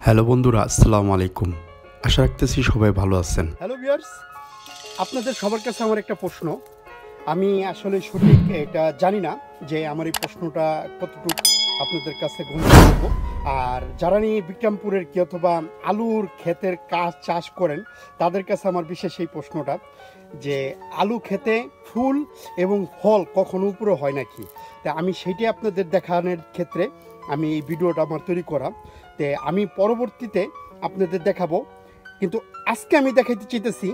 Hello বন্ধুরা, আসসালামু আলাইকুম। আশা রাখতেছি সবাই ভালো আছেন। হ্যালো ভিউয়ার্স, আপনাদের সবার কাছে আমার একটা প্রশ্ন। আমি আসলে সঠিক এটা জানি না যে আমার এই প্রশ্নটা কতটুকু আপনাদের কাছে গ্রহণযোগ্য। আর যারা নিয়ে বিক্রমপুরের কি অথবা আলুর ক্ষেতের কাজ চাষ করেন তাদের কাছে আমার বিশেষ এই প্রশ্নটা যে আলু ক্ষেতে ফুল এবং ফল কখনো উপরে হয় নাকি। তা আমি সেইটাই আপনাদের দেখানোর ক্ষেত্রে আমি এই ভিডিওটা আমার তৈরি করা। তে আমি পরবর্তীতে আপনাদের দেখাবো, কিন্তু আজকে আমি দেখাইতে চাইতেছি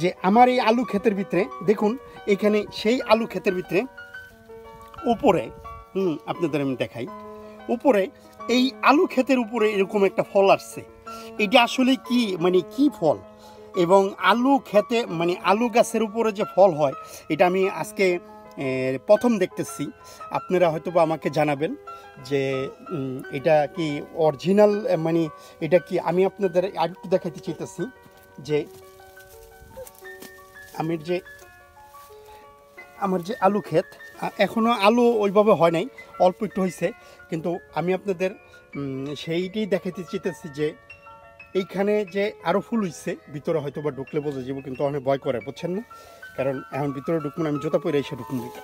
যে আমার এই আলু ক্ষেতের ভিতরে দেখুন, এখানে সেই আলু ক্ষেতের ভিতরে উপরে আপনাদের আমি দেখাই, উপরে এই আলু ক্ষেতের উপরে এরকম একটা ফল আসছে। এটা আসলে কি কি ফল, এবং আলু ক্ষেতে আলু গাছের উপরে যে ফল হয় এটা আমি আজকে প্রথম দেখতেছি। আপনারা হয়তো বা আমাকে জানাবেন যে এটা কি অরিজিনাল, এটা কি। আমি আপনাদের আরেকটু দেখাইতে চাইতেছি যে আমার যে আলু ক্ষেত, এখনও আলু ওইভাবে হয় নাই, অল্প একটু হয়েছে, কিন্তু আমি আপনাদের সেইটাই দেখাইতে চাইতেছি যে এইখানে যে আরও ফুল হইছে। ভিতরে হয়তো বা ঢুকলে বোঝা যাবো, কিন্তু অনেক ভয় করে, বুঝছেন না? কারণ এখন ভিতরে ঢুকবো না, আমি জুতা পরে এসে ঢুকুন দিতে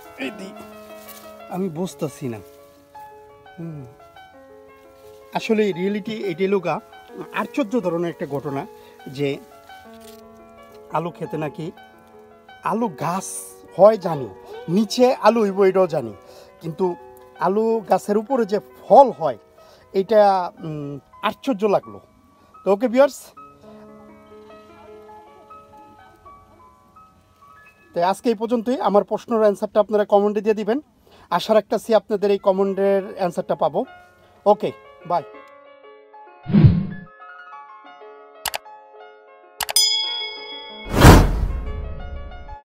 আমি বুঝতেছি না। আসলে রিয়েলিটি এটাই লোকা আশ্চর্য ধরনের একটা ঘটনা যে আলু খেতে নাকি আলু গাছ হয় জানি, নিচে আলু হইব এটাও জানি, কিন্তু আলু গাছের উপরে যে ফল হয় এটা আশ্চর্য লাগলো। তো ওকে ভিউয়ার্স, তাই আজকে এই পর্যন্তই। আমার প্রশ্নের অ্যান্সারটা আপনারা কমেন্টে দিয়ে দিবেন। আশা রাখতেছি আপনাদের এই কমেন্টের অ্যান্সারটা পাবো। ওকে, বাই।